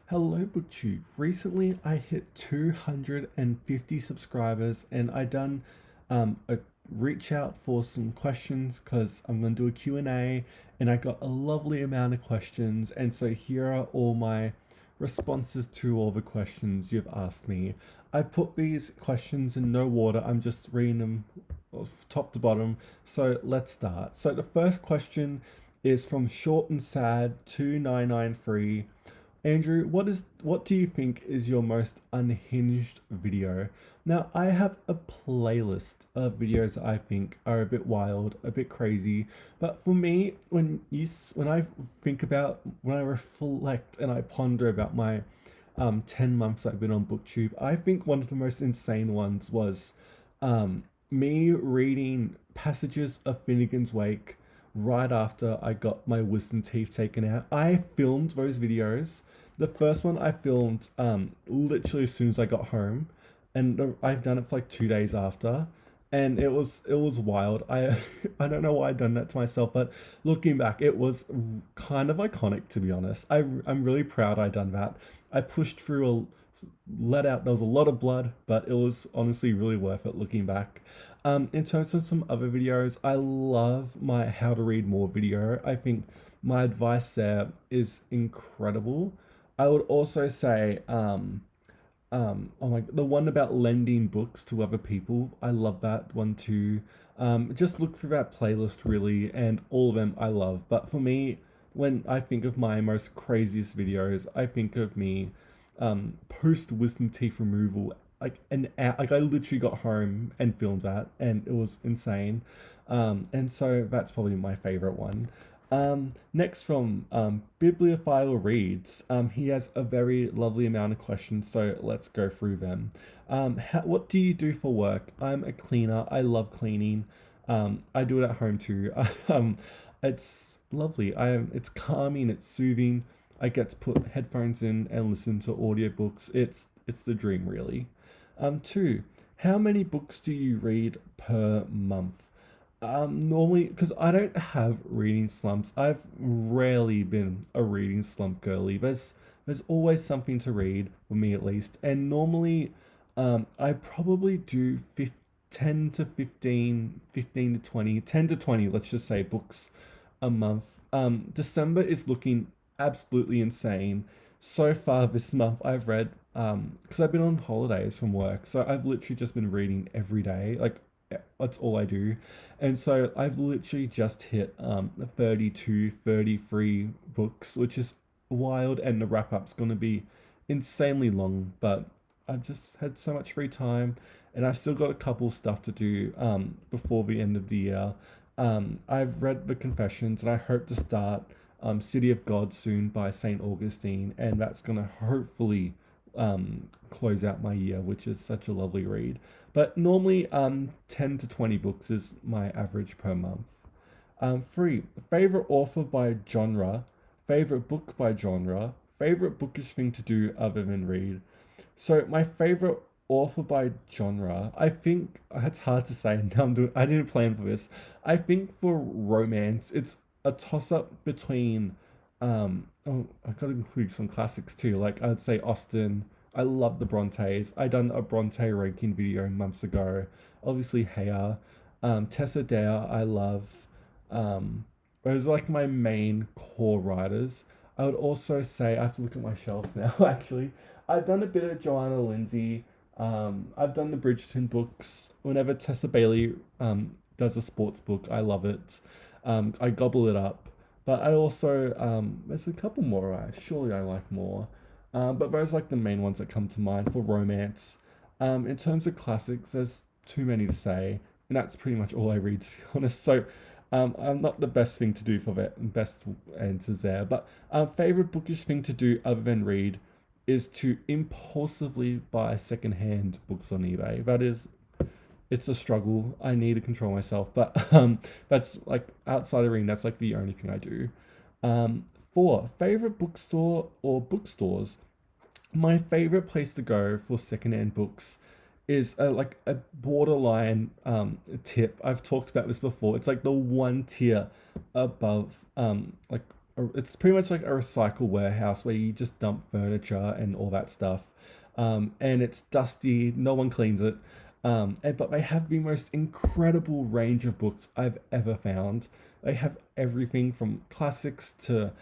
Hello, BookTube. Recently, I hit 250 subscribers, and I done a reach out for some questions because I'm gonna do a Q&A, and I got a lovely amount of questions. And so here are all my responses to all the questions you've asked me. I put these questions in no order. I'm just reading them top to bottom. So let's start. So the first question is from Short and Sad 2993. Andrew, what do you think is your most unhinged video? Now, I have a playlist of videos I think are a bit wild, a bit crazy, but for me, when I think about when I reflect and I ponder about my 10 months I've been on BookTube, I think one of the most insane ones was me reading passages of Finnegan's Wake right after I got my wisdom teeth taken out. I filmed those videos. The first one I filmed literally as soon as I got home, and I've done it for like 2 days after, and it was wild. I I don't know why I done that to myself, but looking back, it was kind of iconic, to be honest. I'm really proud I done that. I pushed through let out. There was a lot of blood, but it was honestly really worth it looking back. In terms of some other videos, I love my how to read more video. I think my advice there is incredible. I would also say, oh my, the one about lending books to other people. I love that one too. Just look through that playlist really, and all of them I love. But for me, when I think of my most craziest videos, I think of me post wisdom teeth removal. Like I literally got home and filmed that, and it was insane. And so that's probably my favorite one. Next from Bibliophile Reads, he has a very lovely amount of questions, so let's go through them. What do you do for work? I'm a cleaner. I love cleaning. I do it at home too. It's lovely. It's calming. It's soothing. I get to put headphones in and listen to audiobooks. It's the dream, really. Two, how many books do you read per month? Normally, because I don't have reading slumps, I've rarely been a reading slump girly. There's always something to read for me at least, and normally, I probably do 10 to 15, 15 to 20, 10 to 20, let's just say, books a month. December is looking absolutely insane. So far this month, I've read because I've been on holidays from work, so I've literally just been reading every day. Like that's all I do. And so I've literally just hit 32, 33 books, which is wild, and the wrap up's going to be insanely long, but I've just had so much free time, and I've still got a couple stuff to do before the end of the year. I've read the Confessions, and I hope to start City of God soon by St. Augustine, and that's going to hopefully close out my year, which is such a lovely read. But normally, 10 to 20 books is my average per month. Three, favorite author by genre, favorite book by genre, favorite bookish thing to do other than read. So my favorite author by genre, I think it's hard to say. Now I didn't plan for this. I think for romance, it's a toss up between. Oh, I gotta include some classics too. Like I'd say Austen. I love the Brontes. I done a Bronte ranking video months ago. Obviously, Haya, Tessa Dare. I love. Those are like my main core writers. I would also say I have to look at my shelves now. Actually, I've done a bit of Joanna Lindsay. I've done the Bridgerton books. Whenever Tessa Bailey does a sports book, I love it. I gobble it up. But I also there's a couple more. Surely I like more. But those are like the main ones that come to mind for romance. In terms of classics, there's too many to say, and that's pretty much all I read, to be honest. So I'm not the best thing to do for that. Best answers there. But favorite bookish thing to do other than read is to impulsively buy secondhand books on eBay. It's a struggle. I need to control myself, but that's like outside of reading. That's like the only thing I do. Four, favorite bookstore or bookstores. My favorite place to go for secondhand books is like a borderline tip. I've talked about this before. It's like the one tier above like it's pretty much like a recycle warehouse where you just dump furniture and all that stuff. And it's dusty, no one cleans it. But they have the most incredible range of books I've ever found. They have everything from classics to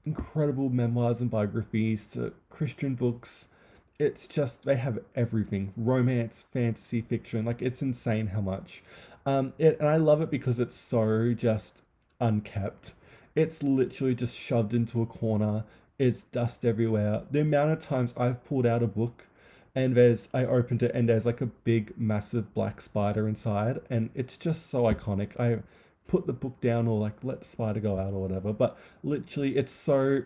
incredible memoirs and biographies to Christian books. It's just, they have everything: romance, fantasy, fiction. Like, it's insane how much. And I love it because it's so just unkept. It's literally just shoved into a corner. It's dust everywhere. The amount of times I've pulled out a book and I opened it and there's like a big, massive black spider inside, and it's just so iconic. I put the book down or like let the spider go out or whatever, but literally it's so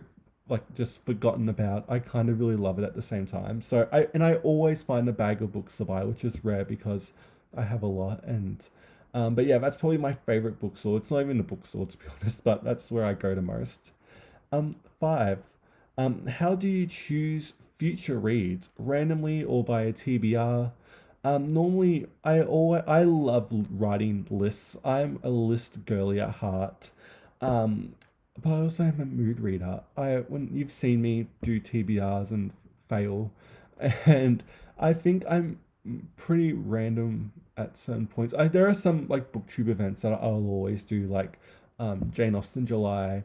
like just forgotten about. I kind of really love it at the same time. I always find a bag of books to buy, which is rare because I have a lot. And but yeah, that's probably my favorite bookstore. It's not even a bookstore to be honest, but that's where I go the most. Five. How do you choose future reads? Randomly or by a TBR? Normally, I love writing lists. I'm a list girly at heart. Um, but I also am a mood reader. When you've seen me do TBRs and fail, and I think I'm pretty random at certain points. There are some like booktube events that I'll always do, like Jane Austen July.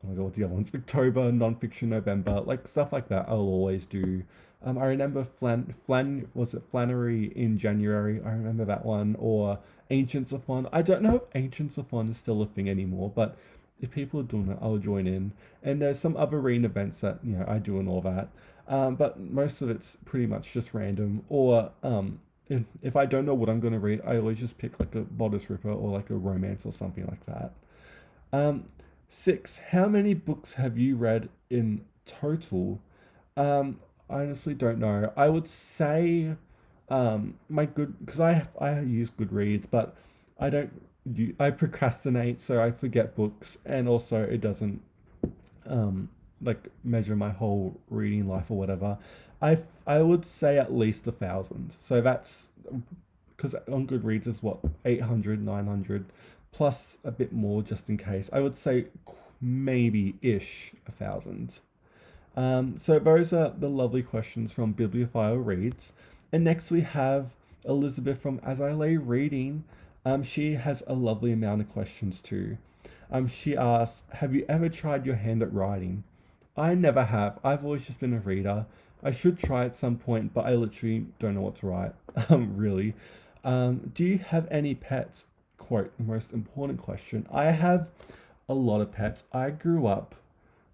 Oh my god, what's the other ones? October, nonfiction November, like stuff like that. I'll always do. I remember was it Flannery in January? I remember that one, or Ancients of Fun. I don't know if Ancients of Fun is still a thing anymore, but if people are doing it, I'll join in. And there's some other reading events that I do and all that. But most of it's pretty much just random. Or if I don't know what I'm going to read, I always just pick like a bodice ripper or like a romance or something like that. Um, Six, how many books have you read in total? I honestly don't know. I would say my good, because I use Goodreads, but I don't I procrastinate, so I forget books, and also it doesn't like measure my whole reading life or whatever. I would say at least 1,000. So that's because on Goodreads is what, 800, 900, plus a bit more just in case. I would say maybe ish 1,000. So those are the lovely questions from Bibliophile Reads. And next we have Elizabeth from As I Lay Reading. She has a lovely amount of questions too. She asks, have you ever tried your hand at writing? I never have. I've always just been a reader. I should try at some point, but I literally don't know what to write. Really. Do you have any pets? Quote, the most important question. I have a lot of pets. I grew up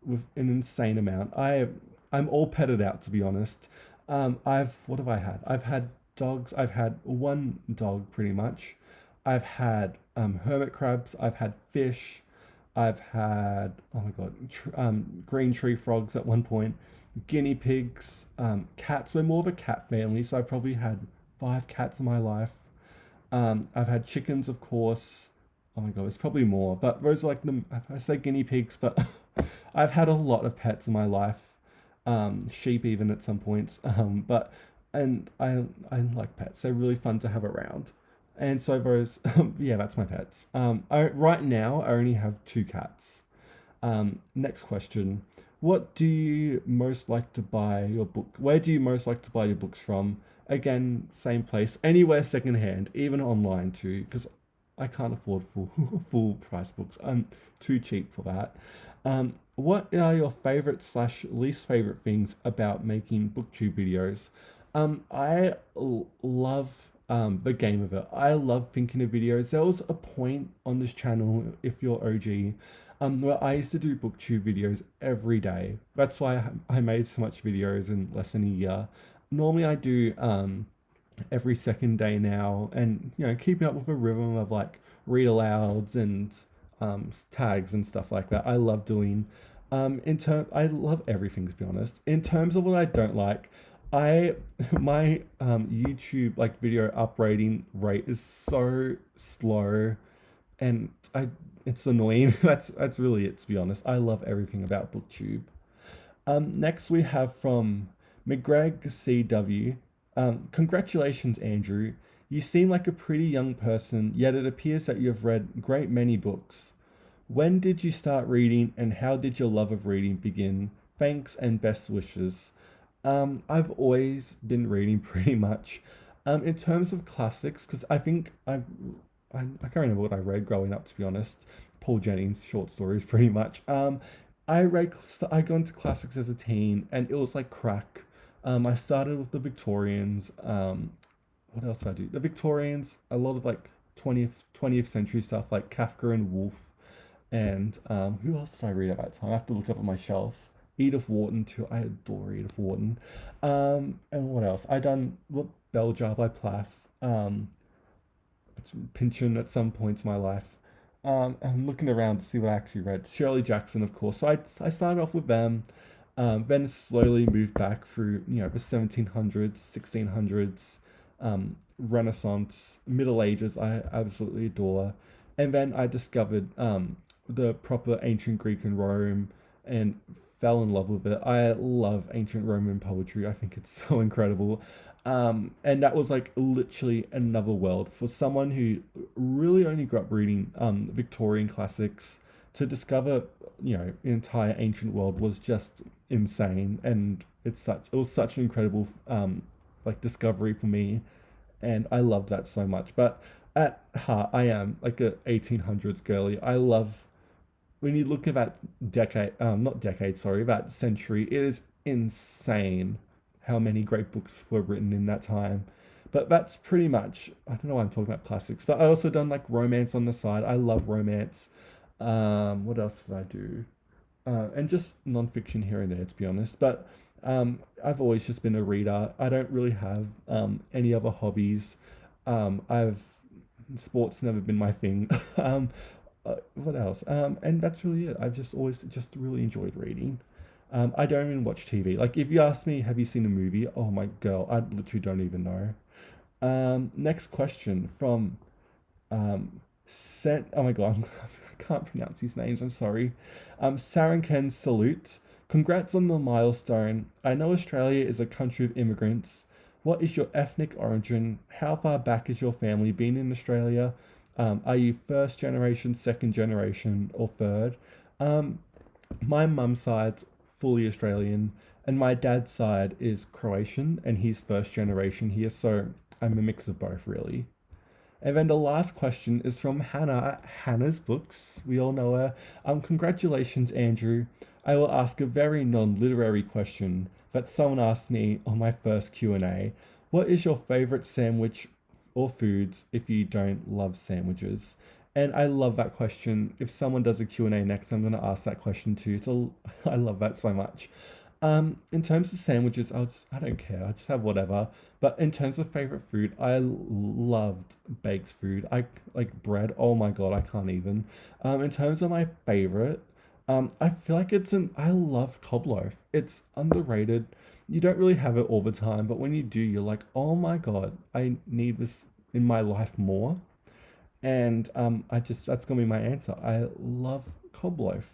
with an insane amount. I'm all petted out to be honest. What have I had? I've had dogs. I've had one dog pretty much. I've had hermit crabs. I've had fish. I've had, oh my god, green tree frogs at one point, guinea pigs, cats. We're more of a cat family, so I've probably had 5 cats in my life. I've had chickens, of course. Oh my god, it's probably more, but those are like I say guinea pigs, but I've had a lot of pets in my life. Sheep even at some points. But and I like pets. They're really fun to have around. And so those, yeah, that's my pets. Right now I only have 2 cats. Next question. What do you most like to buy your book? Where do you most like to buy your books from? Again, same place. Anywhere secondhand, even online too, because I can't afford full full price books. I'm too cheap for that. What are your favorite slash least favorite things about making booktube videos? Love the game of it. I love thinking of videos. There was a point on this channel, if you're OG, where I used to do booktube videos every day. That's why I made so much videos in less than a year. Normally I do every second day now, and keeping up with a rhythm of like read alouds and tags and stuff like that. I love doing. I love everything to be honest. In terms of what I don't like, I my YouTube like video uploading rate is so slow, and it's annoying. That's really it to be honest. I love everything about BookTube. Next we have from McGreg CW. Congratulations, Andrew. You seem like a pretty young person, yet it appears that you have read great many books. When did you start reading and how did your love of reading begin? Thanks and best wishes. I've always been reading pretty much. In terms of classics, because I can't remember what I read growing up, to be honest. Paul Jennings short stories, pretty much. I got into classics as a teen, and it was like crack. I started with the Victorians. What else did I do? The Victorians, a lot of like 20th century stuff like Kafka and Woolf, and who else did I read at that time? I have to look up on my shelves. Edith Wharton too. I adore Edith Wharton. And what else? I done what Bell Jar by Plath. It's Pynchon at some points in my life. I'm looking around to see what I actually read. Shirley Jackson, of course. So I started off with them. Then slowly moved back through, the 1700s, 1600s, Renaissance, Middle Ages. I absolutely adore. And then I discovered the proper ancient Greek and Rome and fell in love with it. I love ancient Roman poetry. I think it's so incredible. And that was like literally another world for someone who really only grew up reading Victorian classics. To discover, the entire ancient world was just insane, and it was such an incredible like discovery for me, and I loved that so much. But at heart, I am like a 1800s girly. I love when you look at that decade, not decade, sorry, that century. It is insane how many great books were written in that time. But that's pretty much, I don't know why I'm talking about classics, but I also done like romance on the side. I love romance. What else did I do? And just non-fiction here and there, to be honest. But I've always just been a reader. I don't really have any other hobbies. I've sports never been my thing. What else? And that's really it. I've just always just really enjoyed reading. I don't even watch TV. Like if you ask me, have you seen a movie? Oh my girl, I literally don't even know. Next question from oh my god, I can't pronounce these names. I'm sorry. Saranken salute. Congrats on the milestone. I know Australia is a country of immigrants. What is your ethnic origin? How far back is your family been in Australia? Are you first generation, second generation, or third? Um, my mum's side's fully Australian, and my dad's side is Croatian, and he's first generation here, so I'm a mix of both, really. And then the last question is from Hannah at Hannah's Books. We all know her. Congratulations, Andrew. I will ask a very non-literary question that someone asked me on my first Q&A. What is your favorite sandwich or foods if you don't love sandwiches? And I love that question. If someone does a Q&A next, I'm going to ask that question too. I love that so much. In terms of sandwiches, I don't care. I just have whatever. But in terms of favorite food, I loved baked food. I like bread. Oh my god, I can't even. In terms of my favorite, I feel like I love cob loaf. It's underrated. You don't really have it all the time, but when you do, you're like, oh my god, I need this in my life more. And that's gonna be my answer. I love cob loaf.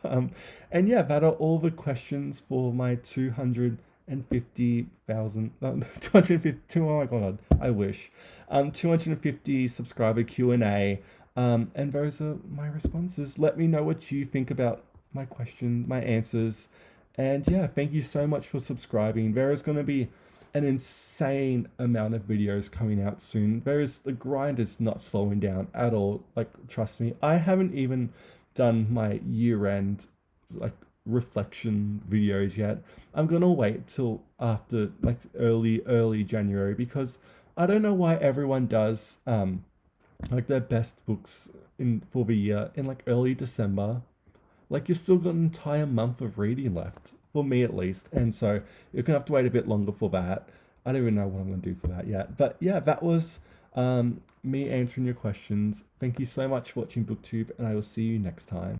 um, and yeah, that are all the questions for my 250,000, 250, oh my god, I wish, 250 subscriber Q&A. And those are my responses. Let me know what you think about my question, my answers. And yeah, thank you so much for subscribing. There is going to be an insane amount of videos coming out soon. The grind is not slowing down at all. Like, trust me, I haven't even done my year-end like reflection videos yet. I'm gonna wait till after like early January because I don't know why everyone does like their best books in for the year in like early December. Like you've still got an entire month of reading left, for me at least. And so you're gonna have to wait a bit longer for that. I don't even know what I'm gonna do for that yet. But yeah, that was me answering your questions. Thank you so much for watching BookTube, and I will see you next time.